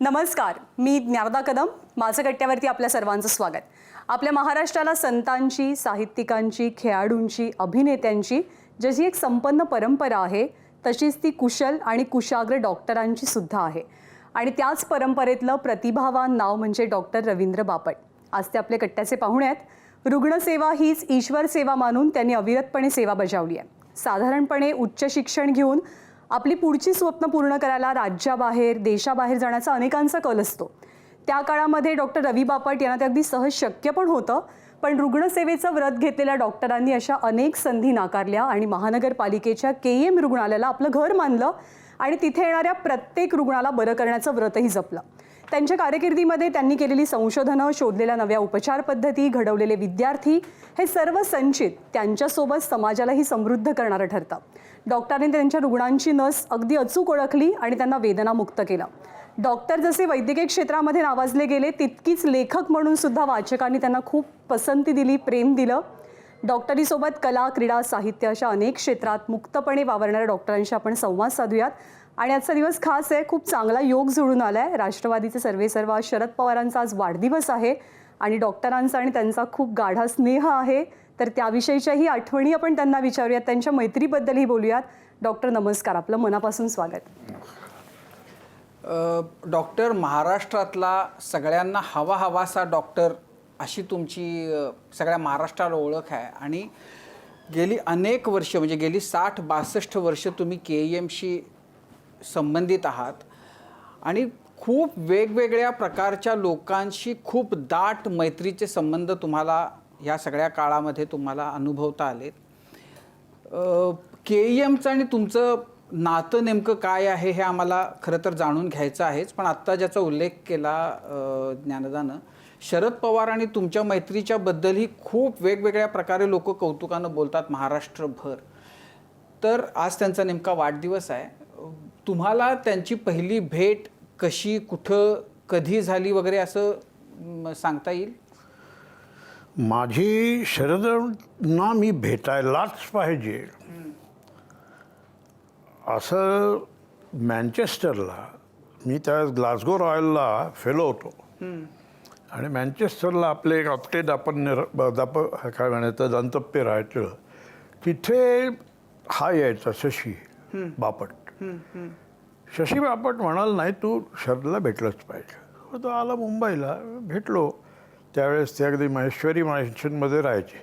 नमस्कार, मी ज्ञानदा कदम. माझं कट्ट्यावरती आपल्या सर्वांचं स्वागत. आपल्या महाराष्ट्राला संतांची, साहित्यिकांची, खेळाडूंची, अभिनेत्यांची जशी एक संपन्न परंपरा आहे, तशीच ती कुशल आणि कुशाग्र डॉक्टरांची सुद्धा आहे. आणि त्याच परंपरेतलं प्रतिभावान नाव म्हणजे डॉक्टर रवींद्र बापट. आज ते आपले कट्ट्याचे पाहुणे आहेत. रुग्णसेवा हीच ईश्वर सेवा मानून त्यांनी अविरतपणे सेवा बजावली आहे. साधारणपणे उच्च शिक्षण घेऊन आपली पुढची स्वप्न पूर्ण करायला राज्याबाहेर, देशाबाहेर जाण्याचा अनेकांचा कल असतो. त्या काळामध्ये डॉक्टर रवी बापट यांना ते अगदी सहज शक्य पण होतं. पण रुग्णसेवेचं व्रत घेतलेल्या डॉक्टरांनी अशा अनेक संधी नाकारल्या आणि महानगरपालिकेच्या KM रुग्णालयाला आपलं घर मानलं आणि तिथे येणाऱ्या प्रत्येक रुग्णाला बरं करण्याचं व्रतही जपलं. त्यांच्या कारकिर्दीमध्ये त्यांनी केलेली संशोधनं, शोधलेल्या नव्या उपचार पद्धती, घडवलेले विद्यार्थी हे सर्व संचित त्यांच्यासोबत समाजालाही समृद्ध करणारं ठरतं. डॉक्टरांनी त्यांच्या रुग्णांची नस अगदी अचूक ओळखली आणि त्यांना वेदनामुक्त केलं. डॉक्टर जसे वैद्यकीय क्षेत्रामध्ये नावाजले गेले, तितकीच लेखक म्हणून सुद्धा वाचकांनी त्यांना खूप पसंती दिली, प्रेम दिलं. डॉक्टरीसोबत कला, क्रीडा, साहित्य अशा अनेक क्षेत्रात मुक्तपणे वावरणाऱ्या डॉक्टरांशी आपण संवाद साधूयात. आणि आजचा दिवस खास आहे, खूप चांगला योग जुळून आलाय. राष्ट्रवादीचे सर्वेसर्वा शरद पवारांचा आज वाढदिवस आहे आणि डॉक्टरांचा आणि त्यांचा खूप गाढा स्नेह आहे. तर त्याविषयीच्याही आठवणी आपण त्यांना विचारूयात, त्यांच्या मैत्रीबद्दलही बोलूयात. डॉक्टर नमस्कार, आपलं मनापासून स्वागत. डॉक्टर, महाराष्ट्रातला सगळ्यांना हवासा डॉक्टर अशी तुमची सगळ्या महाराष्ट्राला ओळख आहे. आणि गेली अनेक वर्ष म्हणजे गेली 60-62 वर्ष तुम्ही KMशी संबंधित आहात आणि खूप वेगवेगळ्या प्रकारच्या लोकांशी खूप दाट मैत्रीचे संबंध तुम्हाला ह्या सगळ्या काळामध्ये तुम्हाला अनुभवता आलेत. KMचं आणि तुमचं नातं नेमकं काय आहे हे आम्हाला खरं तर जाणून घ्यायचं आहेच. पण आत्ता ज्याचा उल्लेख केला ज्ञानदानं, शरद पवार आणि तुमच्या मैत्रीच्या बद्दलही खूप वेगवेगळ्या प्रकारे लोक कौतुकानं बोलतात महाराष्ट्रभर. तर आज त्यांचा नेमका वाढदिवस आहे. तुम्हाला त्यांची पहिली भेट कशी, कुठं, कधी झाली वगैरे असं सांगता येईल? माझी शरदना मी भेटायलाच पाहिजे असं मँचेस्टरला, मी त्यावेळेस ग्लासगो रॉयलला फेलो होतो आणि मँचेस्टरला आपले एक आपटे काय म्हणायचं दंतप्पे राहायचं. तिथे हा यायचा शशी बापट. शशी बापट म्हणाल, नाही तू शरदला भेटलंच पाहिजे. तो आला मुंबईला, भेटलो. त्यावेळेस ते अगदी महेश्वरी मॅन्शनमध्ये राहायचे.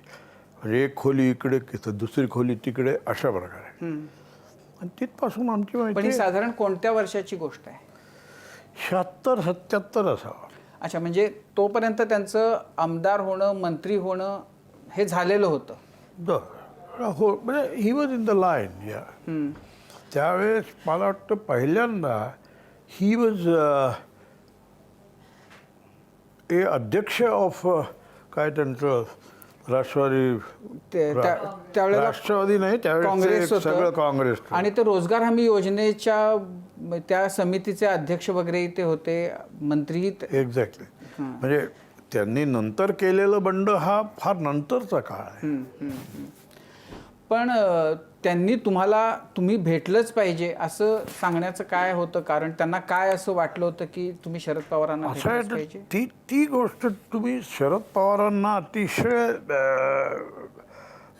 म्हणजे एक खोली इकडे, दुसरी खोली तिकडे, अशा प्रकारे. आणि तिथपासून आमची माहिती. साधारण कोणत्या वर्षाची गोष्ट आहे? 76-77 असावा. अच्छा, म्हणजे तोपर्यंत त्यांचं आमदार होणं, मंत्री होणं हे झालेलं होतं. हो, म्हणजे he was in the line. या त्यावेळेस मला वाटतं पहिल्यांदा ही वॉज ए अध्यक्ष ऑफ काय त्यांचं राष्ट्रवादी, त्यावेळेला राष्ट्रवादी नाही, त्यावेळेस सगळं काँग्रेस. आणि ते रोजगार हमी योजनेच्या त्या समितीचे अध्यक्ष वगैरे ते होते, मंत्री. एक्झॅक्टली. म्हणजे त्यांनी नंतर केलेलं बंड हा फार नंतरचा काळ आहे. पण त्यांनी तुम्ही भेटलंच पाहिजे असं सांगण्याचं काय होतं कारण? त्यांना काय असं वाटलं होतं की तुम्ही शरद पवारांना भेटलंच पाहिजे? ती गोष्ट तुम्ही शरद पवारांना अतिशय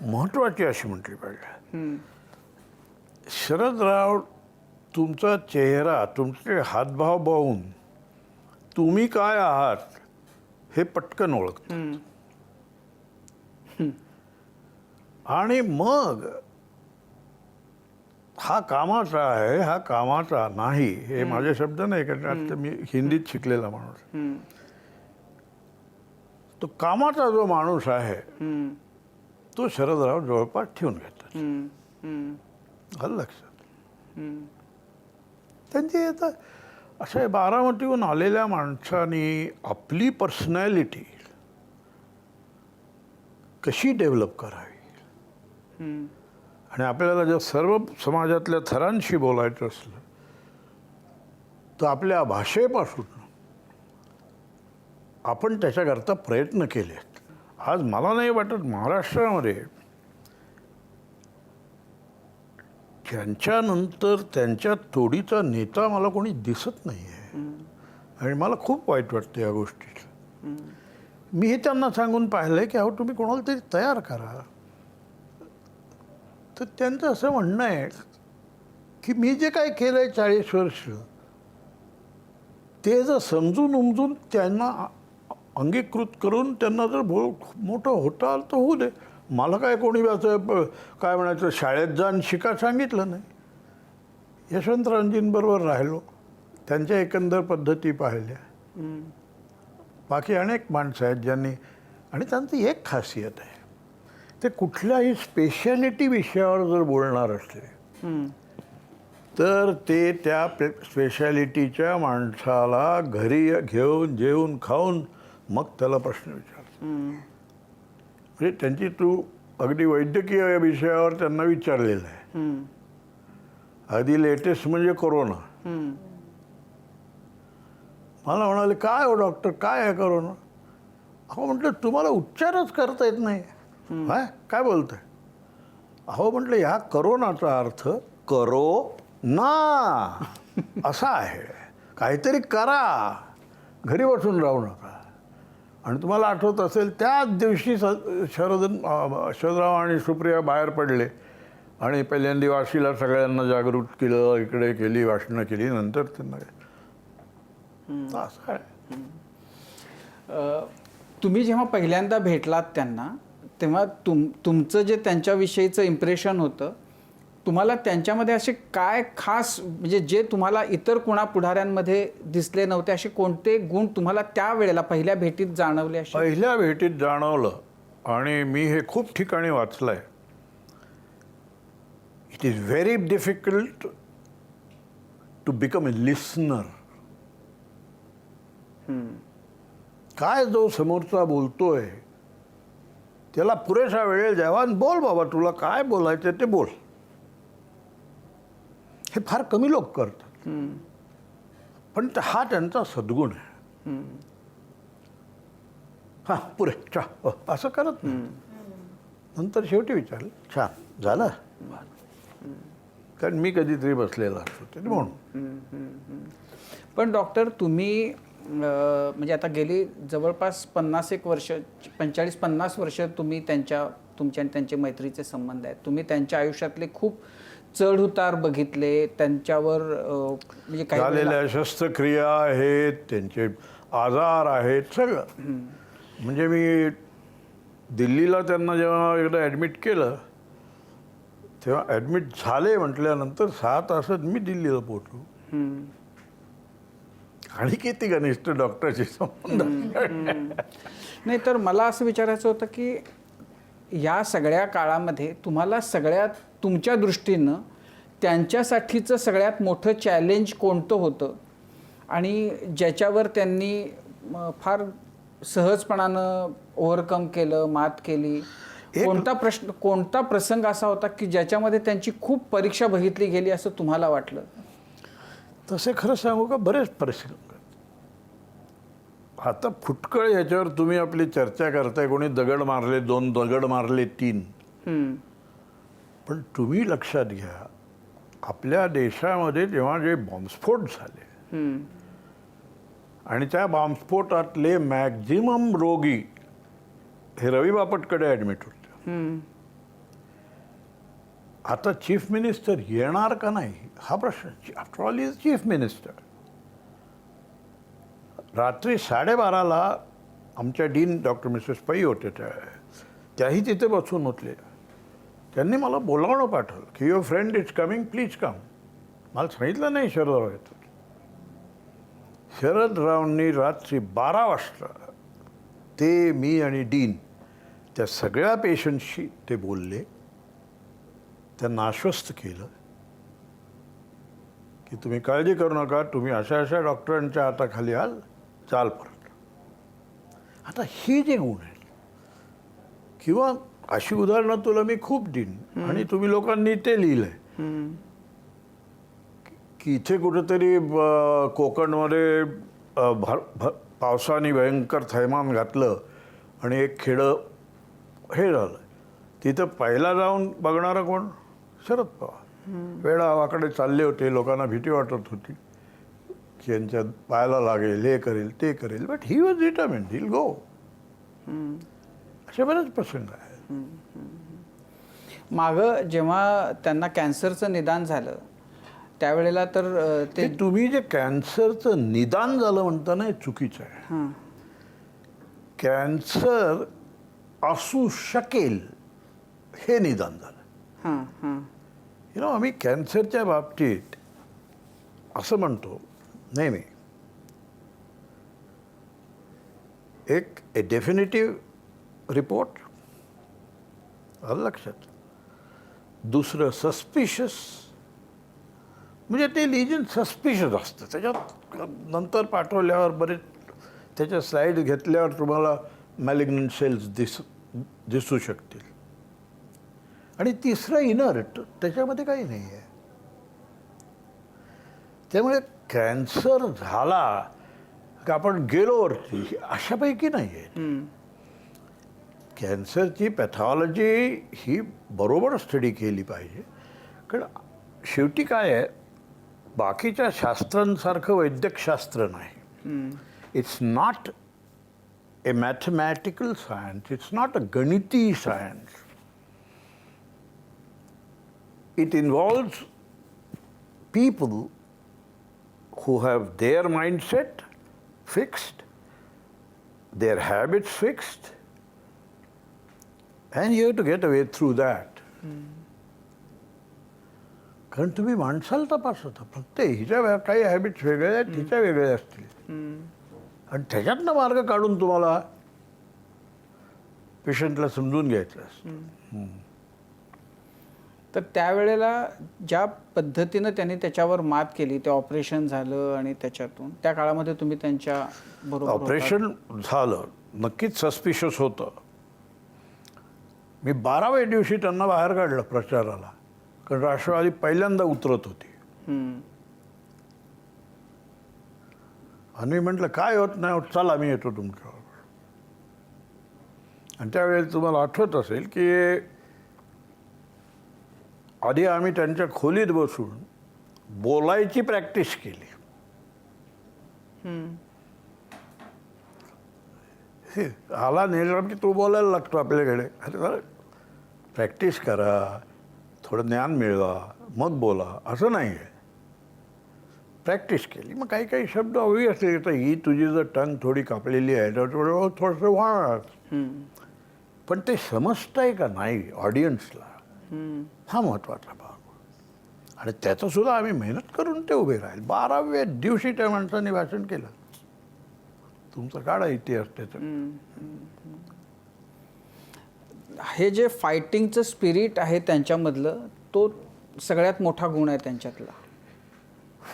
महत्त्वाची अशी म्हटली पाहिजे. शरदराव, तुमचा चेहरा, तुमचे हातभाव पाहून तुम्ही काय आहात हे पटकन ओळखतं. आणि मग हा कामाचा आहे, हा कामाचा नाही, हे माझे शब्द नाही, कारण मी हिंदीत शिकलेला माणूस. तो कामाचा जो माणूस आहे तो शरदराव जवळपास ठेवून घेतात. आलं लक्षात? त्यांची आता अशा बारामतीहून आलेल्या माणसांनी आपली पर्सनॅलिटी कशी डेव्हलप करावी आणि आपल्याला जर सर्व समाजातल्या थरांशी बोलायचं असलं तर आपल्या भाषेपासून आपण त्याच्याकरता प्रयत्न केलेत. आज मला नाही वाटत महाराष्ट्रामध्ये त्यांच्यानंतर त्यांच्या तोडीचा नेता मला कोणी दिसत नाही आहे. आणि मला खूप वाईट वाटतं या गोष्टीचं. मी हे त्यांना सांगून पाहिलं की अहो तुम्ही कोणाला तरी तयार करा. तर त्यांचं असं म्हणणं आहे की मी जे काय केलं आहे 40 वर्ष ते जर समजून उमजून त्यांना अंगीकृत करून त्यांना जर मोठं होता आलं तर होऊ दे. मला काय कोणी असं काय म्हणायचं शाळेत जाऊन शिका सांगितलं नाही. यशवंतरावजींबरोबर राहिलो, त्यांच्या एकंदर पद्धती पाहिल्या. बाकी अनेक माणसं आहेत ज्यांनी, आणि त्यांची एक खासियत आहे, ते कुठल्याही स्पेशालिटी विषयावर जर बोलणार असले तर ते त्या स्पेशालिटीच्या माणसाला घरी घेऊन जेवून खाऊन मग त्याला प्रश्न विचार. म्हणजे त्यांची तू अगदी वैद्यकीय विषयावर त्यांना विचारलेलं आहे. आधी लेटेस्ट म्हणजे कोरोना. मला म्हणाले काय हो डॉक्टर काय आहे कोरोना. अहो म्हटलं तुम्हाला उच्चारच करता येत नाही. काय बोलताय. अहो म्हटलं ह्या करोनाचा अर्थ करो ना असा आहे. काहीतरी करा, घरी बसून राहू नका. आणि तुम्हाला आठवत असेल त्याच दिवशी शरदराव आणि सुप्रिया बाहेर पडले आणि पहिल्यांदा वाशीला सगळ्यांना जागृत केलं, इकडे केली, भाषणं केली, नंतर त्यांना असं आहे. तुम्ही जेव्हा पहिल्यांदा भेटलात त्यांना तेव्हा तुमचं जे त्यांच्याविषयीचं इम्प्रेशन होतं, तुम्हाला त्यांच्यामध्ये असे काय खास म्हणजे जे तुम्हाला इतर कोणा पुढाऱ्यांमध्ये दिसले नव्हते असे कोणते गुण तुम्हाला त्या वेळेला पहिल्या भेटीत जाणवले. असे पहिल्या भेटीत जाणवलं, आणि मी हे खूप ठिकाणी वाचलं आहे, it is very difficult to become a listener. काय जो समोरचा बोलतोय त्याला पुरेसा वेळ द्यावा आणि बोल बाबा तुला काय बोलायचं ते बोल. हे फार कमी लोक करतात, पण हा त्यांचा सद्गुण आहे. हां पुरे चा असं करत नाही. नंतर शेवटी विचारलं छान झालं, कारण मी कधीतरी बसलेला असतो ते म्हणून. पण डॉक्टर तुम्ही म्हणजे आता गेली जवळपास 50 वर्ष 45-50 वर्ष तुम्ही तुमच्या आणि त्यांचे मैत्रीचे संबंध आहेत. तुम्ही त्यांच्या आयुष्यातले खूप चढ उतार बघितले, त्यांच्यावर म्हणजे काही झालेल्या शस्त्रक्रिया आहेत, त्यांचे आजार आहेत, सगळं. म्हणजे मी दिल्लीला त्यांना जेव्हा एकदा ॲडमिट केलं तेव्हा ॲडमिट झाले म्हटल्यानंतर 6 तासात मी दिल्लीला पोहोचलो. आणि किती घनिष्ठ डॉक्टरशी संबंध. नाही तर मला असं विचारायचं होतं की या सगळ्या काळामध्ये तुम्हाला सगळ्यात तुमच्या दृष्टीनं त्यांच्यासाठीचं सगळ्यात मोठं चॅलेंज कोणतं होतं आणि ज्याच्यावर त्यांनी फार सहजपणानं ओव्हरकम केलं, मात केली. कोणता प्रसंग असा होता की ज्याच्यामध्ये त्यांची खूप परीक्षा बघितली गेली असं तुम्हाला वाटलं. तसे खरं सांगू का बरेच प्रसंग. आता फुटकळ ह्याच्यावर तुम्ही आपली चर्चा करताय, कोणी दगड मारले 2, दगड मारले 3. पण तुम्ही लक्षात घ्या आपल्या देशामध्ये जेव्हा जे बॉम्बस्फोट झाले आणि त्या बॉम्बस्फोटातले मॅक्झिमम रोगी हे रवी बापटकडे ॲडमिट होते. आता चीफ मिनिस्टर येणार का नाही हा प्रश्न. After all is chief minister. रात्री 12:30ला आमच्या डीन डॉक्टर मिसेस पै होते, त्याही तिथे बसून होते. त्यांनी मला बोलावणं पाठवलं की your friend is coming please come. मला सांगितलं नाही शरदराव येतो. शरदरावांनी रात्री 12 वाजता ते मी आणि डीन त्या सगळ्या पेशंटशी ते बोलले. त्यांना आश्वस्त केलं की तुम्ही काळजी करू नका, तुम्ही अशा अशा डॉक्टरांच्या हाताखाली आल, चाल परत. आता ही जे गुण आहेत किंवा अशी उदाहरणं तुला मी खूप देईन आणि तुम्ही लोकांनी ते लिहिलंय की इथे कुठेतरी कोकणमध्ये पावसाने भयंकर थैमान घातलं आणि एक खेडं हे झालं. तिथं पहिला जाऊन बघणारा कोण? शरद पवार. वेळावाकडे चालले होते, लोकांना भीती वाटत होती. की यांच्या पायाला लागेल, हे करेल, ते करेल, but he was determined, he will go. असे बरेच प्रसंग आहेत. मागं जेव्हा त्यांना कॅन्सरचं निदान झालं त्यावेळेला तर ते तुम्ही जे कॅन्सरचं निदान झालं म्हणता ना, हे चुकीचं आहे. हां कॅन्सर असू शकेल हे निदान झालं. हां हां आम्ही कॅन्सरच्या बाबतीत असं म्हणतो नेहमी, एक डेफिनेटिव्ह रिपोर्ट आलं लक्षात, दुसरं सस्पिशियस, म्हणजे ते लिजन सस्पिशियस असतं. त्याच्यात नंतर पाठवल्यावर बरेच त्याच्या स्लाईड घेतल्यावर तुम्हाला मॅलिग्नंट सेल्स दिसू शकतील. आणि तिसरं इनर्ट, त्याच्यामध्ये काही नाही आहे. त्यामुळे कॅन्सर झाला का आपण गेलो वरती अशापैकी नाही आहे. कॅन्सरची पॅथॉलॉजी ही बरोबर स्टडी केली पाहिजे. कारण शेवटी काय आहे, बाकीच्या शास्त्रांसारखं वैद्यकशास्त्र नाही. It's not a mathematical science, it's not a गणिती science. It involves people who have their mindset fixed, their habits fixed, and you have to get away through that. कारण तुम्ही माणसाला तपासता, फक्त हिच्या काही हॅबिट्स वेगळ्या आहेत, तिच्या वेगळ्या असतील, आणि त्याच्यातनं मार्ग काढून तुम्हाला पेशंटला समजून घ्यायचं असतं. तर त्यावेळेला ज्या पद्धतीनं त्यांनी त्याच्यावर मात केली, ते ऑपरेशन झालं आणि त्याच्यातून त्या काळामध्ये तुम्ही त्यांच्या बरोबर ऑपरेशन झालं, नक्कीच सस्पिशियस होतं. मी 12व्या दिवशी त्यांना बाहेर काढलं प्रचाराला, कारण राष्ट्रवादी पहिल्यांदा उतरत होती. आणि मी म्हटलं काय होत नाही होत, चला मी येतो तुमच्याबरोबर. आणि त्यावेळेस तुम्हाला आठवत असेल की आधी आम्ही त्यांच्या खोलीत बसून बोलायची प्रॅक्टिस केली. आला नेला की तो बोलायला लागतो आपल्याकडे. अरे प्रॅक्टिस करा, थोडं ज्ञान मिळवा, मग बोला, असं नाही आहे. प्रॅक्टिस केली. मग काही काही शब्द हवी असते, तर ही तुझी जर टंग थोडी कापलेली आहे तर थोडंसं वाढ, पण ते समजतंय का नाही ऑडियन्सला, हा महत्त्वाचा भाग. आणि त्याचं सुद्धा आम्ही मेहनत करून ते उभे राहील. 12व्या दिवशी त्या माणसाने भाषण केलं. तुमचा काढा इतिहास त्याचा. हे जे फायटिंगचं स्पिरिट आहे त्यांच्यामधलं, तो सगळ्यात मोठा गुण आहे त्यांच्यातला.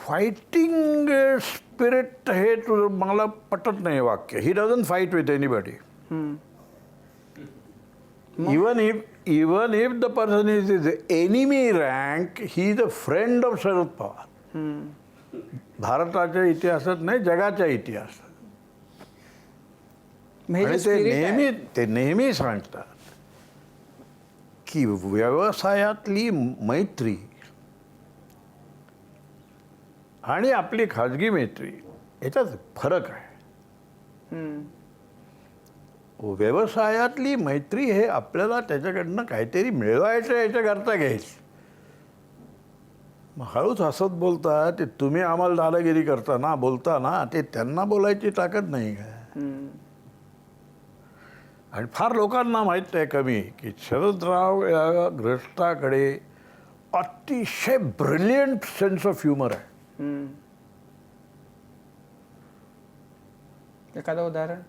फायटिंग स्पिरिट हे तुझं मला पटत नाही वाक्य. He doesn't fight with anybody. Even if the person is the enemy rank, he is a friend of Sharad Pawar. भारताच्या इतिहासात नाही, जगाच्या इतिहासात. आणि ते नेहमी सांगतात की व्यवसायातली मैत्री आणि आपली खाजगी मैत्री याच्यात फरक आहे. व्यवसायातली मैत्री हे आपल्याला त्याच्याकडनं काहीतरी मिळवायचं याच्याकरता घ्यायचं. मग हळूच हसत बोलता, ते तुम्ही आम्हाला दादागिरी करता ना, बोलता ना, ते त्यांना बोलायची ताकद नाही का. आणि फार लोकांना माहीत आहे कमी की शरदराव या ग्रस्ताकडे अतिशय ब्रिलियंट सेन्स ऑफ ह्युमर आहे. एखादं उदाहरण?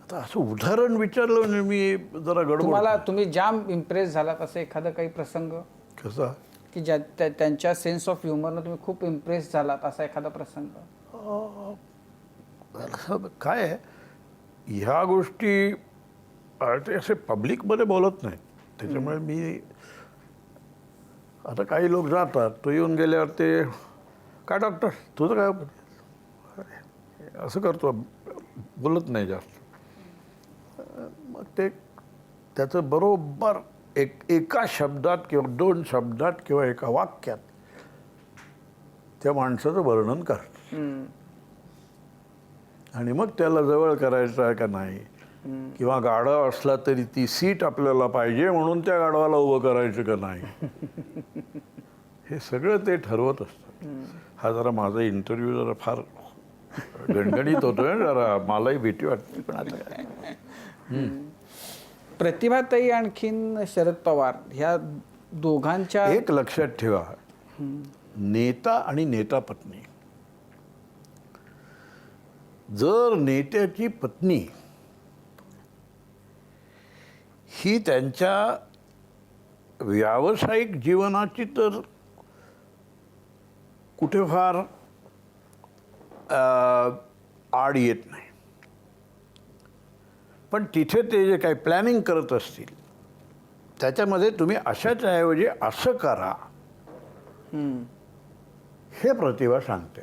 आता असं उदाहरण विचारलं मी जरा गडबड. तुम्ही जाम इम्प्रेस झालात असं एखादा काही प्रसंग? कसा की ज्या त्यांच्या सेन्स ऑफ ह्युमरनं तुम्ही खूप इम्प्रेस झालात असा एखादा प्रसंग? काय आहे, ह्या गोष्टी ते असे पब्लिकमध्ये बोलत नाहीत. त्याच्यामुळे मी आता काही लोक जातात, तो येऊन गेल्यावर ते काय डॉक्टर तुझं काय असं करतो, बोलत नाही जास्त. मग ते त्याचं बरोबर एका शब्दात किंवा 2 शब्दात किंवा एका वाक्यात त्या माणसाचं वर्णन करतं. आणि मग त्याला जवळ करायचं आहे का नाही, किंवा गाढव असला तरी ती सीट आपल्याला पाहिजे म्हणून त्या गाढवाला उभं करायचं का नाही, हे सगळं ते ठरवत असतात. हा जरा माझा इंटरव्ह्यू जरा फार गणगणित होतोय, जरा मलाही भीती वाटते, पण आता काय. प्रतिभाताई आणखीन शरद पवार ह्या दोघांच्या एक लक्षात ठेवा, नेता आणि नेता पत्नी, जर नेत्याची पत्नी ही त्यांच्या व्यावसायिक जीवनाची तर कुठे फार आड येत नाही, पण तिथे ते जे काही प्लॅनिंग करत असतील त्याच्यामध्ये तुम्ही अशाच्या ऐवजी असं करा, हे प्रतिभा सांगते.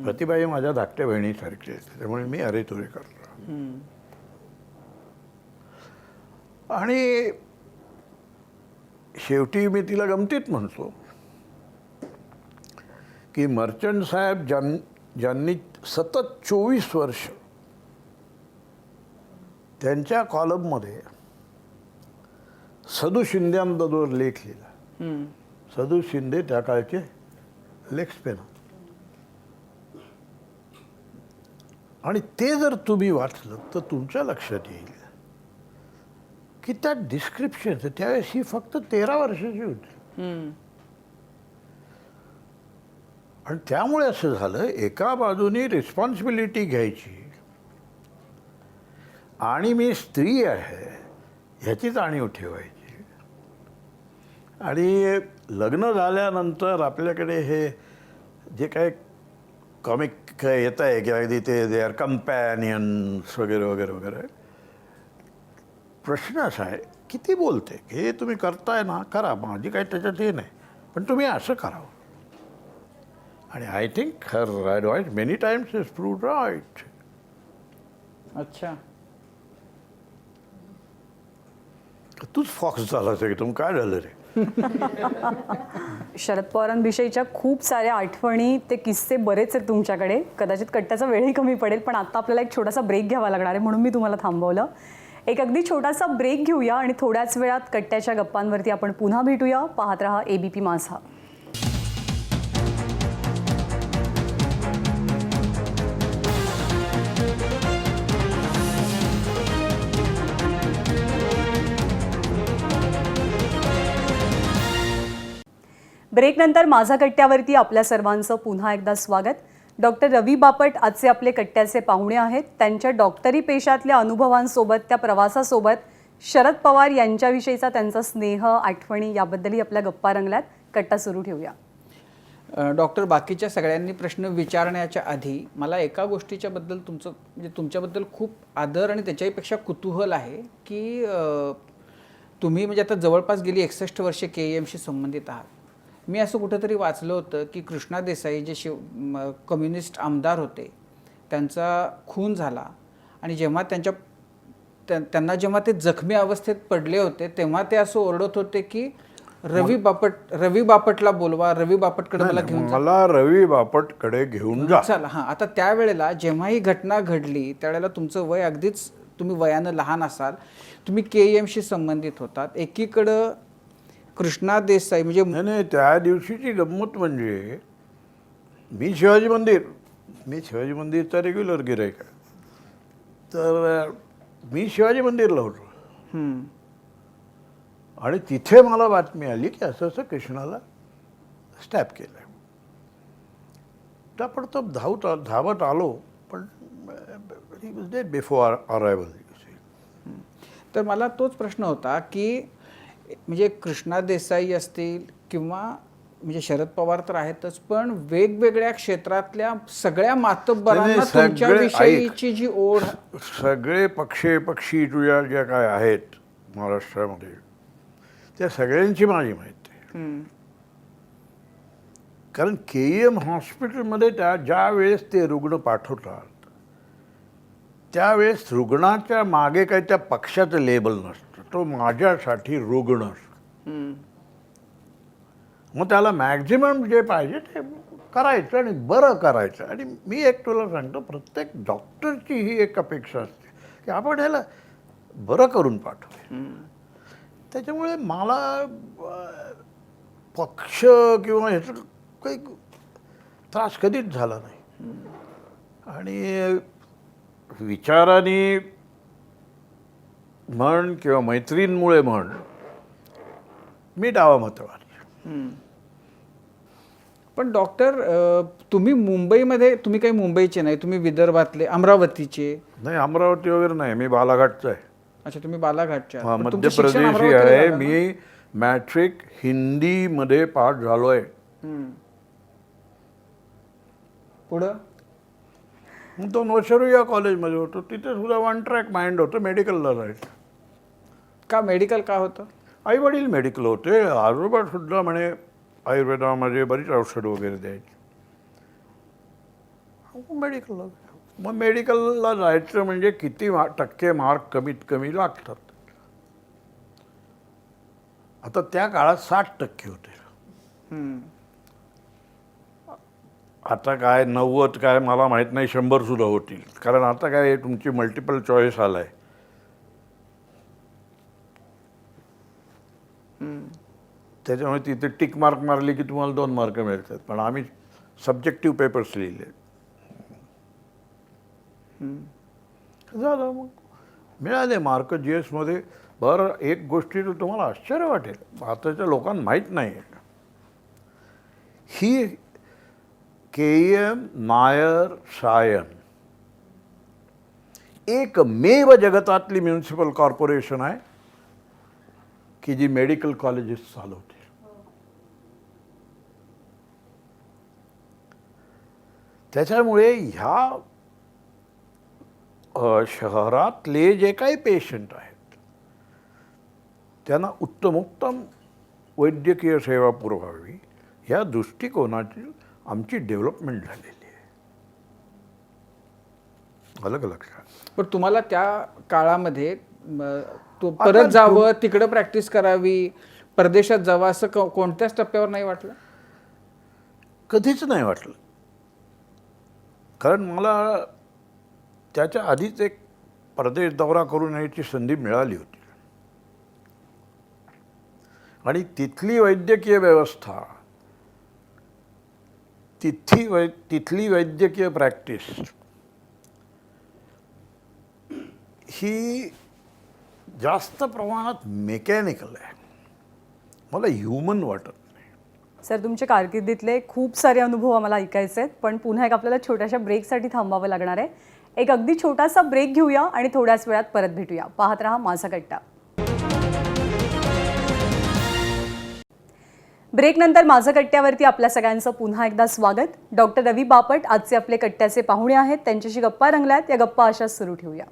प्रतिभा ही माझ्या धाकट्या बहिणीसारखी आहे, त्यामुळे मी अरे तुरे करतो. आणि शेवटी मी तिला गमतीत म्हणतो की मर्चंट साहेब ज्यांनी सतत 24 वर्ष त्यांच्या कॉलममध्ये सदू शिंद्यांबरोबर लेख लिहिला. सदू शिंदे त्या काळचे लेखस्पेन, आणि ते जर तुम्ही वाचलं तर तुमच्या लक्षात येईल की त्या डिस्क्रिप्शन त्यावेळेस ही फक्त 13 वर्षाची होती. आणि त्यामुळे असं झालं, एका बाजूनी रिस्पॉन्सिबिलिटी घ्यायची आणि मी स्त्री आहे ह्याची जाणीव ठेवायची, आणि लग्न झाल्यानंतर आपल्याकडे हे जे काय कॉमिक येत आहे किंवा तिथे दे आर कंपॅनियन्स वगैरे वगैरे वगैरे, प्रश्न असा आहे किती बोलते, हे तुम्ही करताय ना, करा, माझी काही त्याच्यात हे नाही, पण तुम्ही असं करावं. आणि I think her advice many times is proved right. अच्छा, तूच फॉक्स झालास एकदम, काय झालं रे? शरद पवारांविषयीच्या खूप साऱ्या आठवणी, ते किस्से बरेच आहेत तुमच्याकडे. कदाचित कट्ट्याचा वेळही कमी पडेल, पण आता आपल्याला एक छोटासा ब्रेक घ्यावा लागणार आहे, म्हणून मी तुम्हाला थांबवलं. एक अगदी छोटासा ब्रेक घेऊया आणि थोड्याच वेळात कट्ट्याच्या गप्पांवरती आपण पुन्हा भेटूया. पाहत रहा ABP माझा. ब्रेकनंतर माझा कट्ट्यावरती आपल्या सर्वांचं पुन्हा एकदा स्वागत. डॉक्टर रवी बापट आजचे आपले कट्ट्याचे पाहुणे आहेत. त्यांच्या डॉक्टरी पेशातल्या अनुभवांसोबत, त्या प्रवासासोबत शरद पवार यांच्याविषयीचा त्यांचा स्नेह, आठवणी याबद्दलही आपल्या गप्पा रंगल्यात. कट्टा सुरू ठेवूया. डॉक्टर, बाकीच्या सगळ्यांनी प्रश्न विचारण्याच्या आधी मला एका गोष्टीच्या बद्दल म्हणजे तुमच्याबद्दल खूप आदर आणि त्याच्यापेक्षा कुतूहल आहे की तुम्ही म्हणजे आता जवळपास गेली 61 वर्षे KEMशी संबंधित आहात. मी असं कुठंतरी वाचलं होतं की कृष्णा देसाई जे कम्युनिस्ट आमदार होते, त्यांचा खून झाला, आणि जेव्हा त्यांना जेव्हा ते जखमी अवस्थेत पडले होते तेव्हा ते असं ओरडत होते की रवी बापटला बोलवा, रवी बापटकडे मला घेऊन जा. मला रवी बापटकडे घेऊन जा. चला. हां, आता त्यावेळेला जेव्हा ही घटना घडली त्यावेळेला तुमचं वय अगदीच, तुम्ही वयानं लहान असाल, तुम्ही KEMशी संबंधित होतात. एकीकडं कृष्णा देसाई म्हणजे नाही, त्या दिवशीची गंमत म्हणजे मी शिवाजी मंदिरचा रेग्युलर गिरायक आहे, तर मी शिवाजी मंदिरला होतो आणि तिथे मला बातमी आली की असं असं कृष्णाला स्टॅप केलं. ताबडतोब धावत आलो, पण he was dead before arrival. तर मला तोच प्रश्न होता की म्हणजे कृष्णा देसाई असतील किंवा म्हणजे शरद पवार तर आहेतच, पण वेगवेगळ्या क्षेत्रातल्या सगळ्या मातब्बरांना तुमच्याविषयीची जी ओढ, सगळे पक्षी तुझ्या ज्या काय आहेत महाराष्ट्रामध्ये, त्या सगळ्यांची माझी माहिती आहे. कारण KEM हॉस्पिटलमध्ये ज्या वेळेस ते रुग्ण पाठवतात त्यावेळेस रुग्णाच्या मागे काही त्या पक्षाचं लेबल नसतं, तो माझ्यासाठी रुग्ण. मग त्याला मॅक्झिमम जे पाहिजे ते करायचं आणि बरं करायचं. आणि मी एक तुला सांगतो, प्रत्येक डॉक्टरची ही एक अपेक्षा असते की आपण ह्याला बरं करून पाठवू. त्याच्यामुळे मला पक्ष किंवा ह्याचं काही त्रास कधीच झाला नाही. आणि विचाराने म्हण किंवा मैत्रीणमुळे म्हण, मी डावा मतवादी. पण डॉक्टर तुम्ही मुंबईमध्ये, तुम्ही काही मुंबईचे नाही, तुम्ही विदर्भातले, अमरावतीचे. नाही, अमरावती वगैरे नाही, मी बालाघाटचा आहे. अच्छा, तुम्ही बालाघाटचे आहात. हा, पण मध्य तुमचं शिक्षण प्रदेशी अमरावतीला आहे. झालं ना? मी मॅट्रिक हिंदीमध्ये पास झालो आहे. पुढं मग 2 वर्ष रुईया कॉलेजमध्ये होतो. तिथे सुद्धा वन ट्रॅक माइंड होतं, मेडिकलला जायचं. का मेडिकल का होतं? आई वडील मेडिकल होते, आजोबा सुद्धा म्हणे आयुर्वेदामध्ये बरीच औषधं वगैरे द्यायची. मेडिकलला, मग मेडिकलला जायचं म्हणजे किती टक्के मार्क कमीत कमी लागतात. आता त्या काळात 60% होते. आता काय 90 काय मला माहीत नाही, 100 सुद्धा होतील. कारण आता काय तुमची मल्टिपल चॉईस आलाय. त्याच्यामुळे तिथे टिक मार्क मारली की तुम्हाला 2 मार्क मिळतात. पण आम्ही सब्जेक्टिव्ह पेपर्स लिहिले. झालं, मग मिळाले मार्क GS मध्ये. बरं, एक गोष्टीचं तुम्हाला आश्चर्य वाटेल, आताच्या लोकांना माहीत नाही, ही KEM नायर सायन एकमेव जगतातली म्युनिसिपल कॉर्पोरेशन आहे की जी मेडिकल कॉलेजेस चालवते. त्याच्यामुळे ह्या शहरातले जे काही पेशंट आहेत त्यांना उत्तमोत्तम वैद्यकीय सेवा पुरवावी ह्या दृष्टिकोनाची आमची डेव्हलपमेंट झालेली आहे. अलग लक्षात. पण तुम्हाला त्या काळामध्ये तो परत जावं, तिकडं प्रॅक्टिस करावी, परदेशात जावं, असं कोणत्याच टप्प्यावर नाही वाटलं? कधीच नाही वाटलं. कारण मला त्याच्या आधीच एक परदेश दौरा करून यायची संधी मिळाली होती. आणि तिथली वैद्यकीय व्यवस्था, तिथली वैद्यकीय प्रॅक्टिस ही जास्त प्रमाणात मेकॅनिकल आहे. मला ह्युमन वाटत नाही. सर, तुमच्या कारकिर्दीतले खूप सारे अनुभव आम्हाला ऐकायचे आहेत, पण पुन्हा एक आपल्याला छोट्याशा ब्रेकसाठी थांबावं लागणार आहे. एक अगदी छोटासा ब्रेक घेऊया आणि थोड्याच वेळात परत भेटूया. पाहत रहा माझा कट्टा. ब्रेकनंतर माझं कट्ट्यावरती आपल्या सगळ्यांचं पुन्हा एकदा स्वागत. डॉक्टर रवी बापट आजचे आपले कट्ट्याचे पाहुणे आहेत. त्यांच्याशी गप्पा रंगल्यात. या गप्पा अशाच सुरू ठेवूया.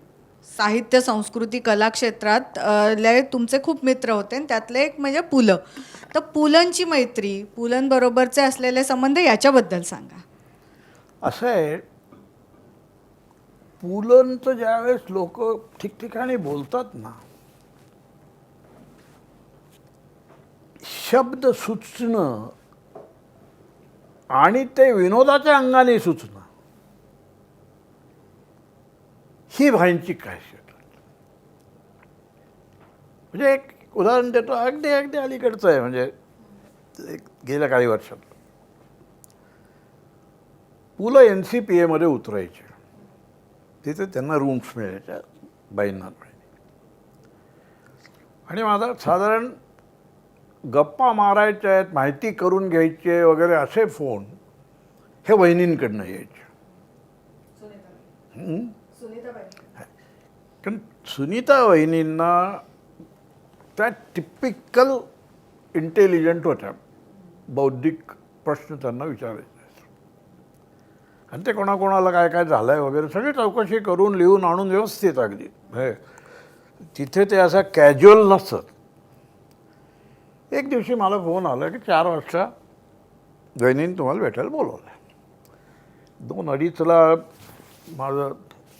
साहित्य, संस्कृती, कला क्षेत्रात लय तुमचे खूप मित्र होते आणि त्यातले एक म्हणजे पुलं. तर पुलंची मैत्री, पुलंबरोबरचे असलेले संबंध याच्याबद्दल सांगा. असं आहे, पुलंचं ज्यावेळेस लोक ठिकठिकाणी बोलतात ना, शब्द सुचणं आणि ते विनोदाच्या अंगाने सुचणं ही भाईंची खासियत. म्हणजे एक उदाहरण देतो, अगदी अगदी अलीकडचं आहे, म्हणजे गेल्या काही वर्षात पुलं NCPA मध्ये उतरायचे. तिथे त्यांना रूम्स मिळायच्या बाईंना. आणि माझा साधारण गप्पा मारायच्या आहेत, माहिती करून घ्यायची आहे वगैरे असे फोन हे वहिनींकडनं यायचे. कारण सुनीता वहिनींना त्या टिपिकल इंटेलिजंट होत्या. बौद्धिक प्रश्न त्यांना विचारायचे आणि ते कोणाकोणाला काय काय झालं आहे वगैरे सगळी चौकशी करून लिहून आणून व्यवस्थित अगदी तिथे ते असं कॅज्युअल नसतं. एक दिवशी मला फोन आला की 4 वाजता वहिनींनी तुम्हाला भेटायला बोलवलं आहे. 2:30ला माझं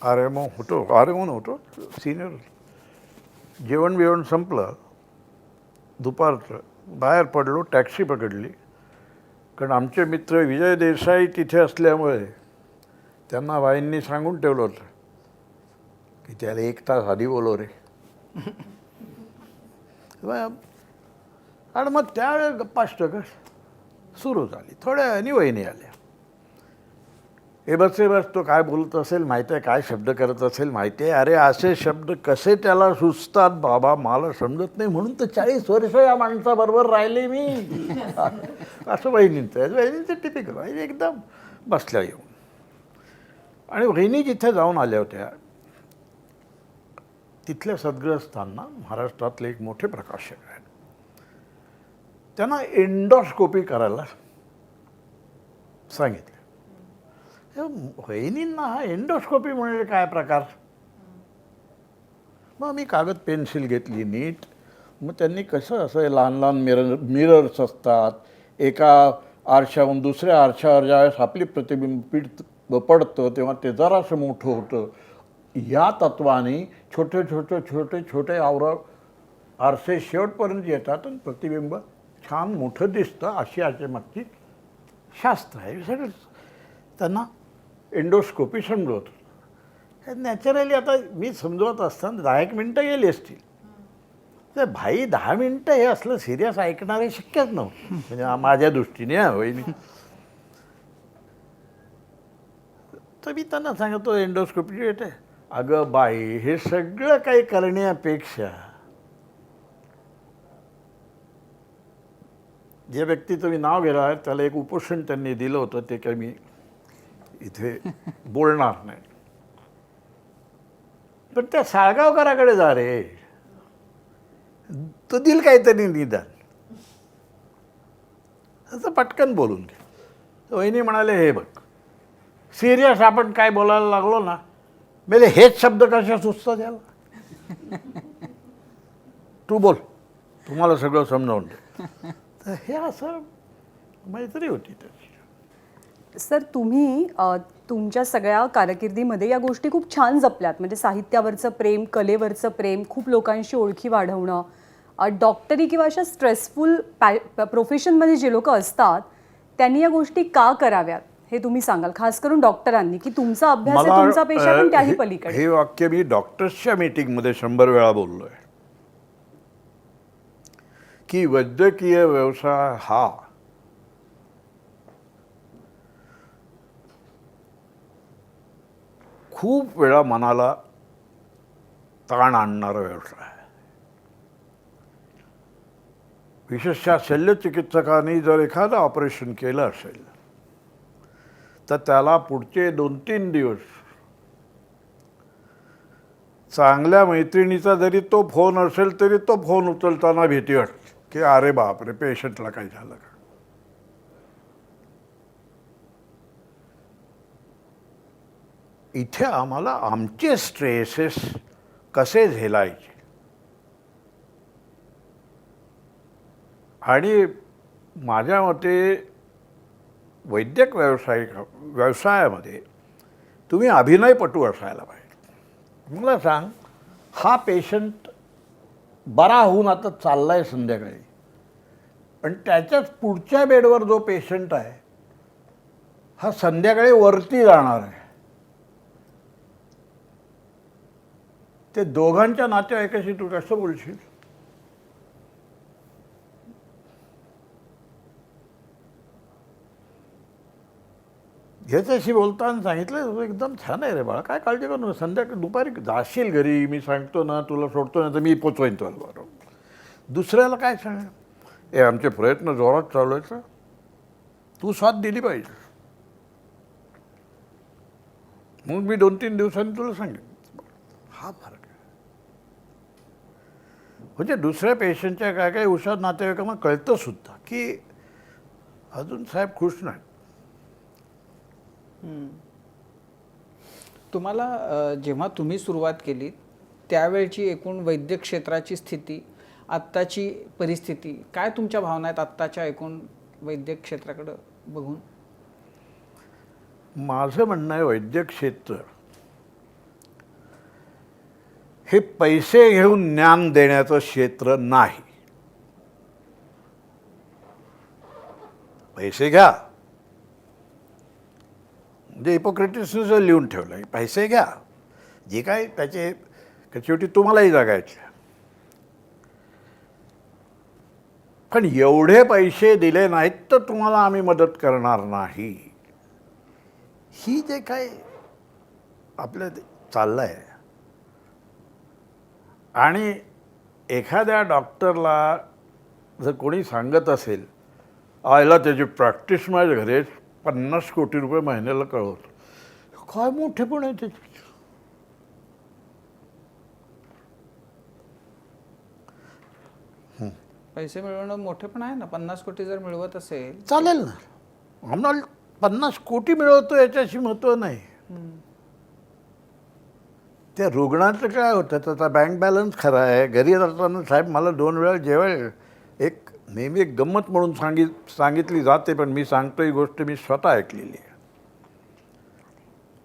RMO नव्हतो, सिनियर. जेवण बिवण संपलं दुपारचं, बाहेर पडलो, टॅक्सी पकडली कारण आमचे मित्र विजय देसाई तिथे असल्यामुळे त्यांना बाईंनी सांगून ठेवलं होतं की त्याला 1 तास आधी बोलव रे. आणि मग त्यावेळेस गप्पाष्टक सुरू झाली. थोड्या वेळाने वहिनी आल्या. हे बस तो काय बोलत असेल माहिती आहे, काय शब्द करत असेल माहिती आहे. अरे असे शब्द कसे त्याला सुचतात बाबा, मला समजत नाही. म्हणून तर 40 वर्ष या माणसाबरोबर राहिले मी. असं वहिनींचं टिपिकल. वहिनी एकदम बसल्या येऊन. आणि वहिनी जिथे जाऊन आल्या होत्या तिथल्या सद्ग्रस्तांना महाराष्ट्रातले एक मोठे प्रकाशक आहेत, त्यांना एंडोस्कोपी करायला सांगितलं. वहिनींना हा एंडोस्कोपी म्हणजे काय प्रकार. मग मी कागद पेन्सिल घेतली नीट. मग त्यांनी कसं असं लहान लहान मिरर्स असतात, एका आरशाहून दुसऱ्या आरशावर ज्यावेळेस आपली प्रतिबिंब पडतं तेव्हा ते जरासं मोठं होतं. या तत्वाने छोटे छोटे छोटे छोटे आरसे शेवटपर्यंत येतात आणि प्रतिबिंब छान मोठं दिसतं. अशी याच्या मागची शास्त्र आहे. सगळं त्यांना एंडोस्कोपी समजवत. नॅचरली आता मी समजवत असताना 10 मिनटं गेली असतील. तर भाई 10 मिनटं हे असलं सिरियस ऐकणार हे शक्यच नव्हतं म्हणजे माझ्या दृष्टीने. वहिनी तर मी त्यांना सांगतो एंडोस्कोपी येते. अगं बाई, हे सगळं काही करण्यापेक्षा जे व्यक्तीचं मी नाव घेणार आहे त्याला एक उपोषण त्यांनी दिलं होतं, ते काही मी इथे बोलणार नाही. पण त्या साळगावकराकडे जा रे, तो दिल काहीतरी निदान. असं पटकन बोलून घे. वहिनी म्हणाले, हे बघ सिरियस आपण काय बोलायला लागलो ना, म्हणजे हेच शब्द कशा सुचतात याला. तू बोल, तुम्हाला सगळं समजावून दे. तर हे असं मैत्री होती त्याची. सर, तुम्ही तुमच्या सगळ्या कारकिर्दीमध्ये या गोष्टी खूप छान जपल्यात. म्हणजे साहित्यावरचं प्रेम, कलेवरचं प्रेम, खूप लोकांशी ओळखी वाढवणं. डॉक्टरी किंवा अशा स्ट्रेसफुल प्रोफेशनमध्ये जे लोक असतात त्यांनी या गोष्टी का कराव्यात हे तुम्ही सांगाल, खास करून डॉक्टरांनी, की तुमचा अभ्यास आहे, तुमचा पेशा पण त्याही पलीकडे. हे वाक्य मी डॉक्टर्सच्या मीटिंगमध्ये 100 वेळा बोललोय की वैद्यकीय व्यवसाय हा खूप वेळा मनाला ताण आणणारा व्यवसाय आहे. विशेषतः शल्यचिकित्सकांनी जर एखादं ऑपरेशन केलं असेल तर त्याला पुढचे 2-3 दिवस चांगल्या मैत्रिणीचा जरी तो फोन असेल तरी तो फोन उचलताना भीती वाटते की अरे बापरे, पेशंटला काय झालं का. इथे आम्हाला आमचे स्ट्रेसेस कसे झेलायचे आणि माझ्या मते वैद्यक व्यवसायामध्ये तुम्ही अभिनयपटू असायला पाहिजे. मला सांग, हा पेशंट बरा होऊन आता चाललाय संध्याकाळी, पण त्याच्याच पुढच्या बेडवर जो पेशंट आहे हा संध्याकाळी वरती जाणार आहे. ते दोघांच्या नातेवाईकाशी तू कसं बोलशील. ह्याच्याशी बोलताना सांगितलं, एकदम छान आहे रे बाळा, काय काळजी करू नका, संध्याकाळी दुपारी जाशील घरी, मी सांगतो ना तुला सोडतो ना तर मी पोचवेन तुला बरोबर. दुसऱ्याला काय सांग, हे आमचे प्रयत्न जोरात चालू आहेत, तू साथ दिली पाहिजे. मग मी 2-3 दिवसांनी तुला सांगेन. हा फरक आहे. म्हणजे दुसऱ्या पेशंटच्या काय काय हुशार नातेवाईकांना कळतं सुद्धा की अजून साहेब खुश नाही. तुम्हाला जेव्हा तुम्ही सुरुवात केली त्यावेळची एकूण वैद्यक क्षेत्राची स्थिती, आत्ताची परिस्थिती काय तुमच्या भावना आहेत आत्ताच्या एकूण वैद्यक क्षेत्राकडं बघून? माझं म्हणणं आहे, वैद्यक क्षेत्र हे पैसे घेऊन ज्ञान देण्याचं क्षेत्र नाही. पैसे घ्या. म्हणजे हिपोक्रेटिसने जर लिहून ठेवलं पैसे घ्या, जे काय त्याची शेवटी तुम्हालाही जगायचे. पण एवढे पैसे दिले नाहीत तर तुम्हाला आम्ही मदत करणार नाही. ही जे काय आपलं चाललं आहे, आणि एखाद्या डॉक्टरला जर कोणी सांगत असेल आयला त्याची प्रॅक्टिस माझ्या घरी 50 कोटी रुपये महिन्याला कळवतो, काय मोठेपण आहे त्याचे. पैसे मिळवणं मोठे पण आहे ना. 50 कोटी जर मिळवत असेल चालेल ना, आम्हाला 50 कोटी मिळवतो याच्याशी महत्त्व नाही. त्या रुग्णाचं काय होतं, त्याचा बँक बॅलन्स खरा आहे. घरी जाताना साहेब मला 2 वेळा जेवायला एक नेहमी एक गंमत म्हणून सांगितली जाते, पण मी सांगतो ही गोष्ट मी स्वतः ऐकलेली आहे.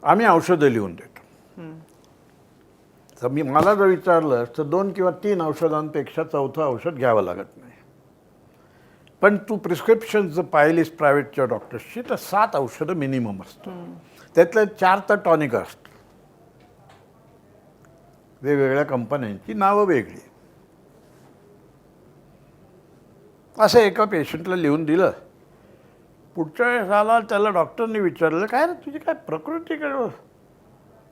आम्ही औषधं लिहून देतो. तर मला जर विचारलं तर 2 किंवा 3 औषधांपेक्षा 4थं औषध घ्यावं लागत नाही. पण तू प्रिस्क्रिप्शन जर पाहिलीस प्रायव्हेटच्या डॉक्टर्सची तर 7 औषधं मिनिमम असतं. त्यातलं 4 तर टॉनिक असतं. वेगवेगळ्या कंपन्यांची नावं वेगळी. असं एका पेशंटला लिहून दिलं. पुढच्या वेळेस आला, त्याला डॉक्टरने विचारलं काय रे तुझी काय प्रकृती काय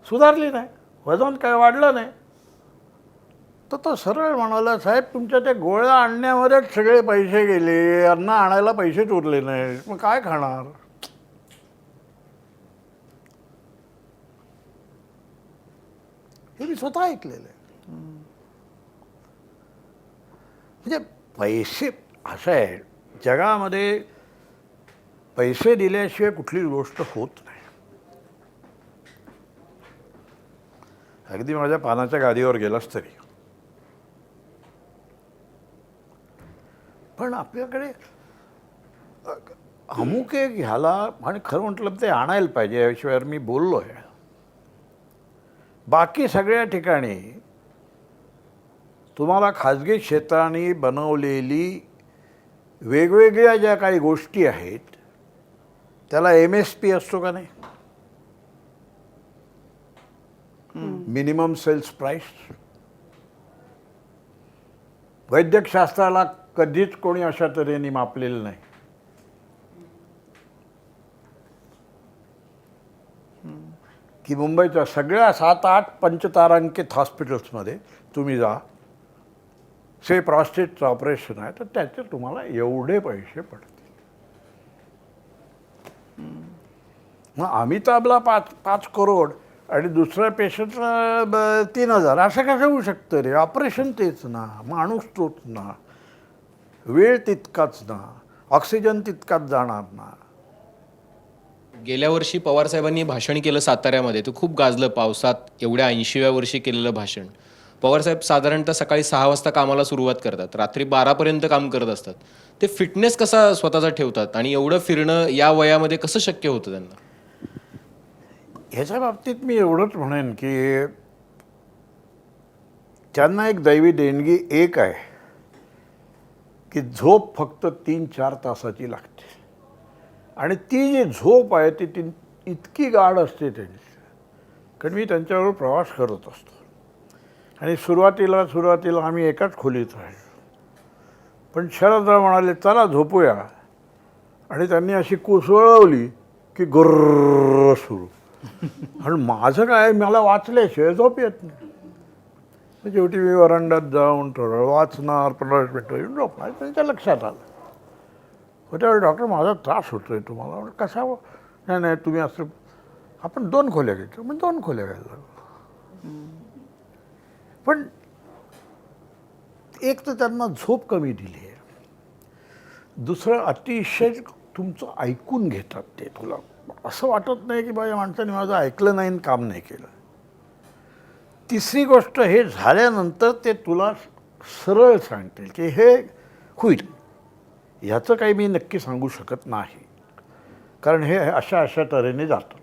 सुधारली नाही, वजन काय वाढलं नाही. तर तो सरळ म्हणाला साहेब तुमच्या त्या गोळ्या आणण्यामध्येच सगळे पैसे गेले, अन्न आणायला पैसेच उरले नाही, मग काय खाणार. हे मी स्वतः ऐकलेलं आहे. म्हणजे पैसे असं आहे जगामध्ये, पैसे दिल्याशिवाय कुठलीच गोष्ट होत नाही. अगदी माझ्या पानाच्या गादीवर गेलास तरी. पण आपल्याकडे अमुक एक ह्याला, आणि खरं म्हटलं ते आणायला पाहिजे याशिवाय मी बोललो आहे. बाकी सगळ्या ठिकाणी तुम्हाला खाजगी क्षेत्राने बनवलेली वेगवेगळ्या ज्या काही गोष्टी आहेत त्याला MSP असतो का नाही, मिनिमम सेल्स प्राईस. वैद्यकशास्त्राला कधीच कोणी अशा तऱ्हेने मापलेलं नाही. की मुंबईच्या सगळ्या 7-8 पंचतारांकित हॉस्पिटल्समध्ये तुम्ही जा, से प्रॉस्टेटचं ऑपरेशन आहे तर त्याचे तुम्हाला एवढे पैसे पडतील. मग अमिताभला 5 करोड आणि दुसऱ्या पेशंटला 3,000 असं कसं होऊ शकतं रे. ऑपरेशन तेच ना, माणूस तोच ना, वेळ तितकाच ना, ऑक्सिजन तितकाच जाणार ना. गेल्या वर्षी पवारसाहेबांनी भाषण केलं साताऱ्यामध्ये, ते खूप गाजलं पावसात. एवढ्या 80व्या वर्षी केलेलं भाषण. पवारसाहेब साधारणतः सकाळी 6 वाजता कामाला सुरुवात करतात, रात्री 12पर्यंत काम करत असतात. ते फिटनेस कसा स्वतःचा ठेवतात आणि एवढं फिरणं या वयामध्ये कसं शक्य होतं त्यांना? ह्याच्या बाबतीत मी एवढंच म्हणेन की त्यांना एक दैवी देणगी एक आहे की झोप फक्त 3-4 तासाची लागते. आणि ती जी झोप आहे ती इतकी गाढ असते त्यांची. कारण मी त्यांच्याबरोबर प्रवास करत असतो आणि सुरुवातीला आम्ही एकाच खोलीत राहिलो. पण शरदराव म्हणाले चला झोपूया, आणि त्यांनी अशी कुसळवली की गुर्र सुरू. आणि माझं काय, मला वाचल्याशिवाय झोप येत नाही. शेवटी मी वरांड्यात जाऊन थोडं वाचणार, 15 मिनिटं येऊन झोपणार. त्यांच्या लक्षात आलं. त्यावेळी डॉक्टर माझा त्रास होतो आहे तुम्हाला. कसा? नाही तुम्ही असं, आपण 2 खोल्या घ्यायचो. मग 2 खोल्या घ्यायला लागलो. पण एक तर त्यांना झोप कमी दिली आहे, दुसरं अतिशय तुमचं ऐकून घेतात ते. तुला असं वाटत नाही की बाबा या माणसाने माझं ऐकलं नाही आणि काम नाही केलं. तिसरी गोष्ट, हे झाल्यानंतर ते तुला सरळ सांगतील की हे होईल. ह्याचं काही मी नक्की सांगू शकत नाही, कारण हे अशा तऱ्हेने जातं.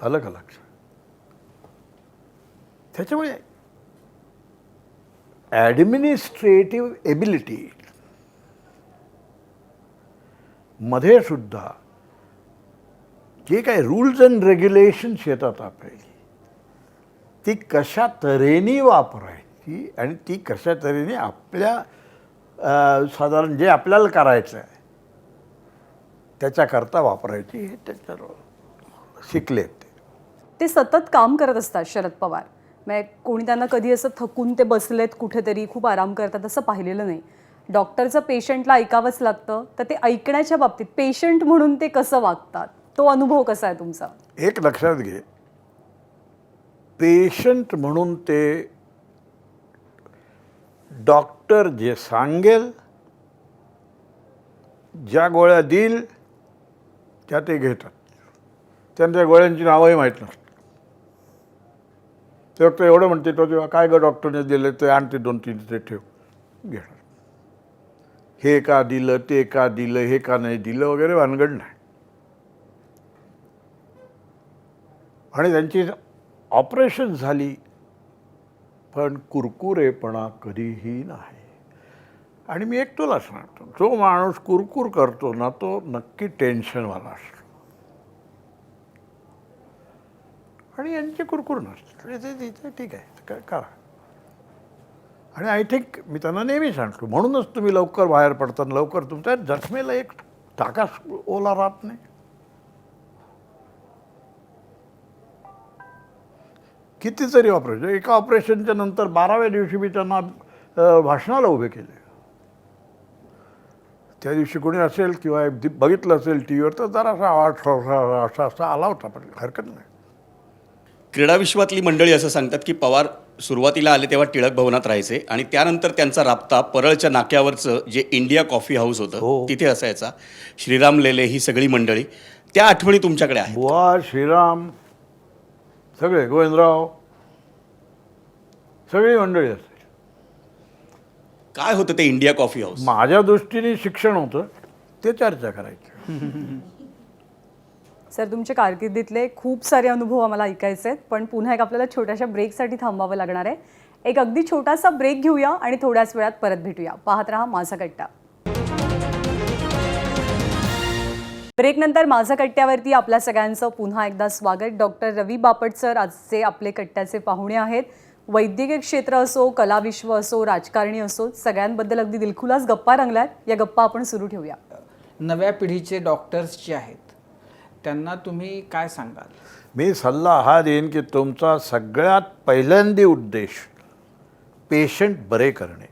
आलं का लक्षात? त्याच्यामुळे ॲडमिनिस्ट्रेटिव्ह एबिलिटी मध्ये सुद्धा जे काही रूल्स अँड रेग्युलेशन्स येतात आपल्याला ती कशा तऱ्हेने वापरायची आणि ती कशा तऱ्हेने आपल्या साधारण जे आपल्याला करायचं आहे त्याच्याकरता वापरायची हे त्याच्यावर शिकलेत. ते सतत काम करत असतात शरद पवार. म्हणजे कोणी त्यांना कधी असं थकून ते बसलेत कुठेतरी खूप आराम करतात असं पाहिलेलं नाही. डॉक्टरचं पेशंटला ऐकावंच लागतं, तर ते ऐकण्याच्या बाबतीत पेशंट म्हणून ते कसं वागतात, तो अनुभव कसा आहे तुमचा? एक लक्षात घे, पेशंट म्हणून ते डॉक्टर जे सांगेल, ज्या गोळ्या देईल त्या ते घेतात. त्यांना त्या गोळ्यांची नावंही माहीत नसतात. ते फक्त एवढं म्हणते तो तेव्हा काय गं डॉक्टरने दिले ते आणते 2-3 ते ठेव घेणार. हे का दिलं, ते का दिलं, हे का नाही दिलं वगैरे भानगड नाही. आणि त्यांची ऑपरेशन झाली पण कुरकुरेपणा कधीही नाही. आणि मी एक तुला सांगतो, जो माणूस कुरकुर करतो ना तो नक्की टेन्शनवाला असतो. आणि यांची कुरकुर नसते, ते ठीक आहे करा. आणि आय थिंक मी त्यांना नेहमी सांगतो, म्हणूनच तुम्ही लवकर बाहेर पडताना लवकर तुमच्या जखमेला एक टाका ओला राहत नाही. कितीतरी ऑपरेशन, एका ऑपरेशनच्या नंतर 12व्या दिवशी मी त्यांना भाषणाला उभे केले. त्या दिवशी कोणी असेल किंवा बघितलं असेल टी व्हीवर तर जरासा आवाज असा आला होता, पण हरकत नाही. क्रीडा विश्वातली मंडळी असं सांगतात की पवार सुरुवातीला आले तेव्हा टिळक भवनात राहायचे आणि त्यानंतर त्यांचा राबता परळच्या नाक्यावरचं जे इंडिया कॉफी हाऊस होतं तिथे असायचा. श्रीराम लेले ही सगळी मंडळी, त्या आठवणी तुमच्याकडे आहेत? बुवा, श्रीराम, सगळे गोविंदराव, सगळी मंडळी असते. काय होतं ते इंडिया कॉफी हाऊस? माझ्या दृष्टीने शिक्षण होतं, ते चर्चा करायची. सर, तुमच्या कारकिर्दीतले खूप सारे अनुभव आम्हाला ऐकायचे आहेत, पण पुन्हा एक आपल्याला छोट्याशा ब्रेकसाठी थांबावं लागणार आहे. एक अगदी छोटासा ब्रेक घेऊया आणि थोड्याच वेळात परत भेटूया. पाहत रहा माझा कट्टा. ब्रेकनंतर माझा कट्ट्यावरती आपल्या सगळ्यांचं पुन्हा एकदा स्वागत. डॉक्टर रवी बापट सर आजचे आपले कट्ट्याचे पाहुणे आहेत. वैद्यकीय क्षेत्र असो, कलाविश्व असो, राजकारणी असो, सगळ्यांबद्दल अगदी दिलखुलास गप्पा रंगल्यात. या गप्पा आपण सुरू ठेवूया. नव्या पिढीचे डॉक्टर्स जे आहेत त्यांना तुम्ही काय सांगाल? मी सल्ला हा देईन की तुमचा सगळ्यात पहिल्यांदी उद्देश पेशंट बरे करणे,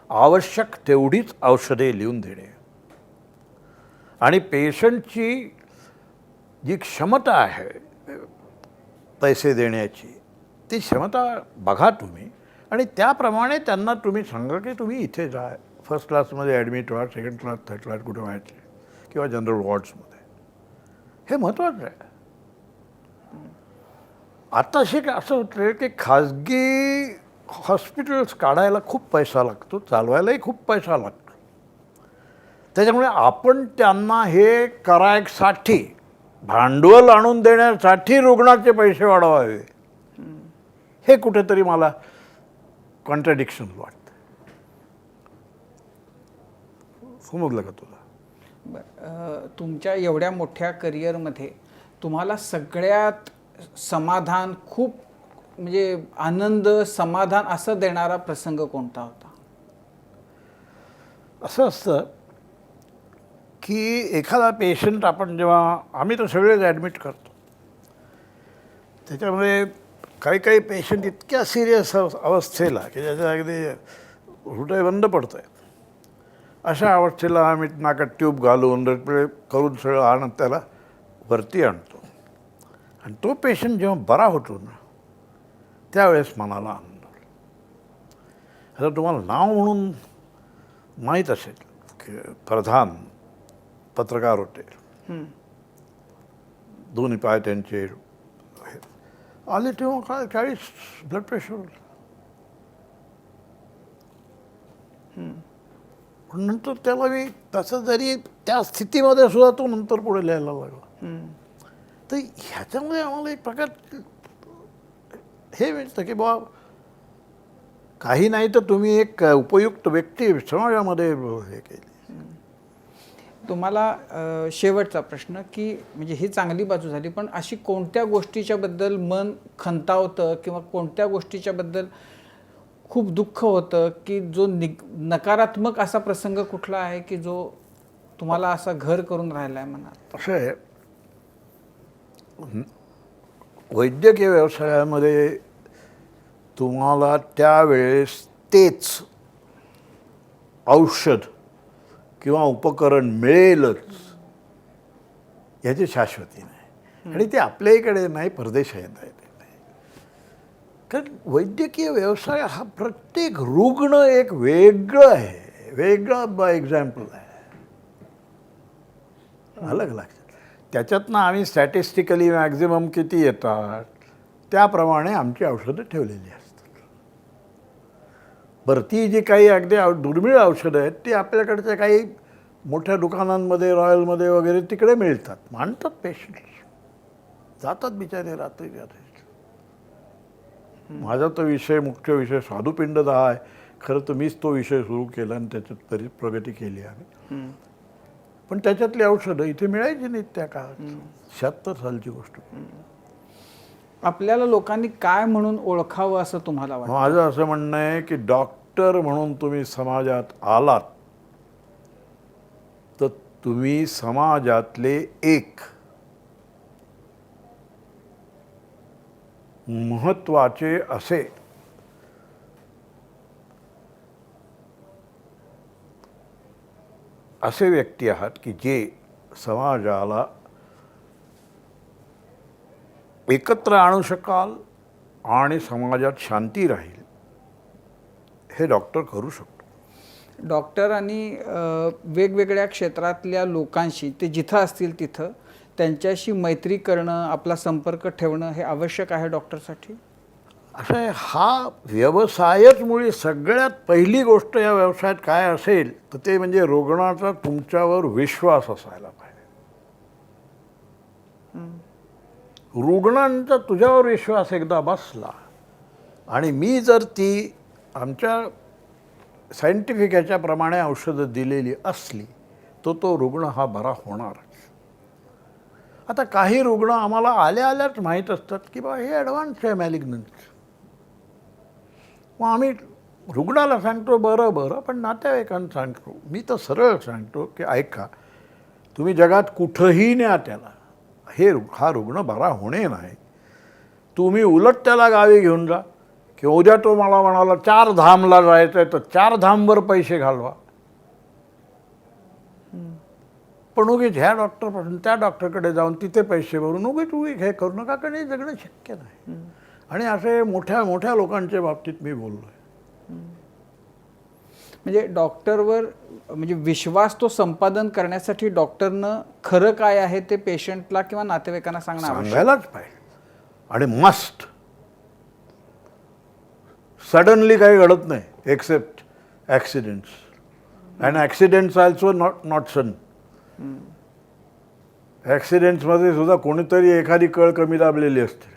आवश्यक तेवढीच औषधे लिहून देणे आणि पेशंटची जी क्षमता आहे पैसे देण्याची ती क्षमता बघा तुम्ही आणि त्याप्रमाणे त्यांना तुम्ही सांगा की तुम्ही इथे जा, फर्स्ट क्लासमध्ये ॲडमिट व्हा, सेकंड क्लास, थर्ड क्लास कुठे व्हायचे किंवा जनरल वॉर्ड्समध्ये. हे महत्त्वाचं आहे. आता असं होतं की खाजगी हॉस्पिटल्स काढायला खूप पैसा लागतो, चालवायलाही खूप पैसा लागतो. त्याच्यामुळे आपण त्यांना हे करायसाठी भांडवल आणून देण्यासाठी रुग्णाचे पैसे वाढवावे, हे कुठेतरी मला कॉन्ट्रडिक्शन वाटतं. समजलं का तुला? तुमच्या एवढ्या मोठ्या करिअरमध्ये तुम्हाला सगळ्यात समाधान, खूप म्हणजे आनंद, समाधान असं देणारा प्रसंग कोणता होता? असं असतं की एखादा पेशंट आपण जेव्हा, आम्ही तर सगळेच ॲडमिट करतो, त्याच्यामध्ये काही काही पेशंट इतक्या सिरियस अवस्थेला की ज्याच्या अगदी हृदय बंद पडतं आहे, अशा अवस्थेला आम्ही नाकात ट्यूब घालून करून सगळं आणत त्याला वरती आणतो. आणि तो पेशंट जेव्हा बरा होतो ना त्यावेळेस मनाला आनंद. आता तुम्हाला नाव म्हणून माहीत असेल की प्रधान पत्रकार होते, दोन्ही पाय त्यांचे आले तेव्हा काय 40 ब्लड प्रेशर होतं. पण नंतर त्याला मी तसं जरी त्या स्थितीमध्ये सुद्धा तो नंतर पुढे लिहायला लागला. तर ह्याच्यामध्ये आम्हाला एक प्रकार हे मिळतं की बाबा काही नाही तर तुम्ही एक उपयुक्त व्यक्ती समाजामध्ये हे केली. तुम्हाला शेवटचा प्रश्न की म्हणजे ही चांगली बाजू झाली, पण अशी कोणत्या गोष्टीच्या बद्दल मन खंतावतं किंवा कोणत्या गोष्टीच्या बद्दल खूप दुःख होतं की जो नकारात्मक असा प्रसंग कुठला आहे की जो तुम्हाला असा घर करून राहिला आहे मनात? असं आहे, वैद्यकीय व्यवसायामध्ये तुम्हाला त्यावेळेस तेच औषध किंवा उपकरण मिळेलच याची शाश्वती नाही. आणि ते आपल्या इकडे नाही, परदेशात आहे ते नाही. कारण वैद्यकीय व्यवसाय हा प्रत्येक रुग्ण एक वेगळं आहे, वेगळं बाय एक्झाम्पल आहे, अलग लक्षात. त्याच्यातनं आम्ही स्टॅटिस्टिकली मॅक्झिमम किती येतात त्याप्रमाणे आमची औषधं ठेवलेली असतात. बरं, ती जी काही अगदी दुर्मिळ औषधं आहेत ती आपल्याकडच्या काही मोठ्या दुकानांमध्ये, रॉयलमध्ये वगैरे तिकडे मिळतात. मानतात पेशंट, जातात बिचारे रात्री रात्री. माझा तो विषय, मुख्य विषय स्वादुपिंडदाह आहे. खरं तर मीच तो विषय सुरू केला आणि त्याच्यात बरीच प्रगती केली आम्ही. पण त्याच्यातली औषधं इथे मिळायची नाहीत त्या काळात. 76 सालची गोष्ट. आपल्याला लोकांनी काय म्हणून ओळखावं असं तुम्हाला वाटतं? माझं असं म्हणणं आहे की डॉक्टर म्हणून तुम्ही समाजात आलात तर तुम्ही समाजातले एक महत्वाचे असे व्यक्ती आहात की जे समाजाला एकत्र आणू शकाल आणि समाजात शांती राहील, हे डॉक्टर करू शकतो. डॉक्टर आणि वेगवेगळ्या क्षेत्रातल्या लोकांशी ते जिथं असतील तिथं त्यांच्याशी मैत्री करणं, आपला संपर्क ठेवणं हे आवश्यक आहे डॉक्टरसाठी. असं आहे, हा व्यवसायच मुळी सगळ्यात पहिली गोष्ट या व्यवसायात काय असेल तर ते म्हणजे रुग्णाचा तुमच्यावर विश्वास असायला पाहिजे. रुग्णांचा तुझ्यावर विश्वास एकदा बसला आणि मी जर ती आमच्या सायंटिफिक ह्याच्याप्रमाणे औषधं दिलेली असली तर तो रुग्ण हा बरा होणारच. आता काही रुग्ण आम्हाला आल्याच माहीत असतात की बा हे ॲडव्हान्स आहे मॅलिग्नन्स. मग आम्ही रुग्णाला सांगतो बरं, पण नातेवाईकांना सांगतो. मी तर सरळ सांगतो की ऐका, तुम्ही जगात कुठंही न्या त्याला, हा रुग्ण बरा होणे नाही. तुम्ही उलट त्याला गावी घेऊन जा किंवा उद्या तो मला म्हणाला 4 धामला जायचं आहे तर 4 धामवर पैसे घालवा. पण उगीच ह्या डॉक्टरपासून त्या डॉक्टरकडे जाऊन तिथे पैसे भरून उगीच हे करू नका, कारण हे जगणं शक्य नाही. आणि असे मोठ्या मोठ्या लोकांच्या बाबतीत मी बोललो आहे. म्हणजे डॉक्टरवर म्हणजे विश्वास तो संपादन करण्यासाठी डॉक्टरनं खरं काय आहे ते पेशंटला किंवा नातेवाईकांना सांगणं आवश्यक. सांगायलाच पाहिजे. आणि मस्ट सडनली काही घडत नाही except accidents. And accidents also not sudden. ॲक्सिडेंट्समध्ये सुद्धा कोणीतरी एखादी कळ कमी दाबलेली असते.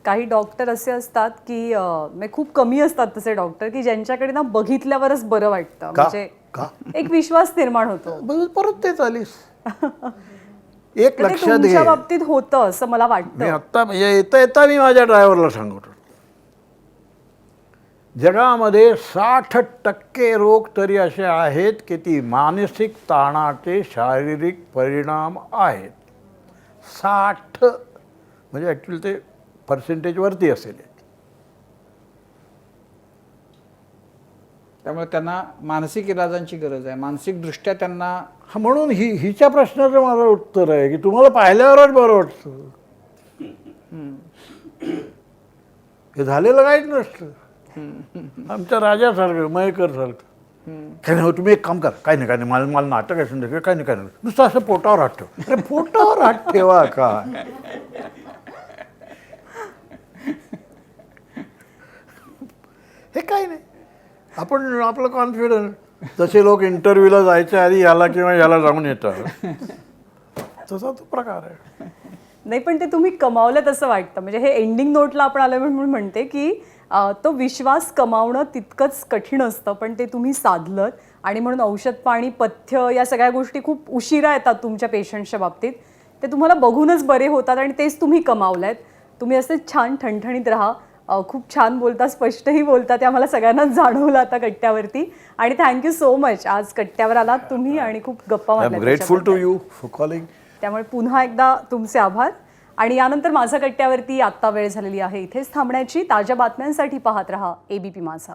काही डॉक्टर असे असतात की म्हणजे खूप कमी असतात तसे डॉक्टर की ज्यांच्याकडे ना बघितल्यावरच बरं वाटतं. म्हणजे एक विश्वास निर्माण होतो. परत तेच आलीस. एक तर ते लक्षात घे, तुमच्या बाबतीत होतं असं मला मी वाटतं. आत्ता येता मी माझ्या ड्रायव्हरला सांगतो, जगामध्ये 60% रोग तरी असे आहेत की ती मानसिक ताणाचे शारीरिक परिणाम आहेत. 60 म्हणजे ॲक्च्युली ते पर्सेंटेजवरती असेल. त्यामुळे त्यांना मानसिक इलाजांची गरज आहे. मानसिकदृष्ट्या त्यांना हा, म्हणून हिच्या प्रश्नाचं माझं उत्तर आहे की तुम्हाला पाहिल्यावरच बरं वाटतं. हे झालेलं काहीच नसतं. आमच्या राजासारखं, मयेकर सारखं काय नाही, तुम्ही एक काम करा, काय नाही मला नाटक आहे संध्याकाळी, काय नाही नुसतं असं पोटावर हात ठेव. अरे पोटावर हात ठेवा का? हे काय नाही. आपण आपलं कॉन्फिडन्स, जसे लोक इंटरव्ह्यूला जायच्या आधी याला किंवा याला जाऊन येतात, तसा तो प्रकार आहे. नाही पण ते तुम्ही कमावलं असं वाटतं. म्हणजे हे एंडिंग नोटला आपण आलं म्हणून म्हणते की तो विश्वास कमावणं तितकंच कठीण असतं, पण ते तुम्ही साधलं आणि म्हणून औषध पाणी पथ्य या सगळ्या गोष्टी खूप उशिरा येतात तुमच्या पेशंट्सच्या बाबतीत. ते तुम्हाला बघूनच बरे होतात आणि तेच तुम्ही कमावलं. तुम्ही असे छान ठणठणीत राहा. खूप छान बोलता, स्पष्टही बोलता, ते आम्हाला सगळ्यांनाच जाणवलं आता कट्ट्यावरती. आणि थँक्यू सो मच, आज कट्ट्यावर आलात तुम्ही आणि खूप गप्पा आय एम मारल्या ग्रेटफुल टू त्याच्याबद्दल. You for calling. त्यामुळे पुन्हा एकदा तुमचे आभार. आणि यानंतर माझा कट्ट्यावरती आत्ता वेळ झालेली आहे इथेच थांबण्याची. ताज्या बातम्यांसाठी पाहत रहा ABP माझा.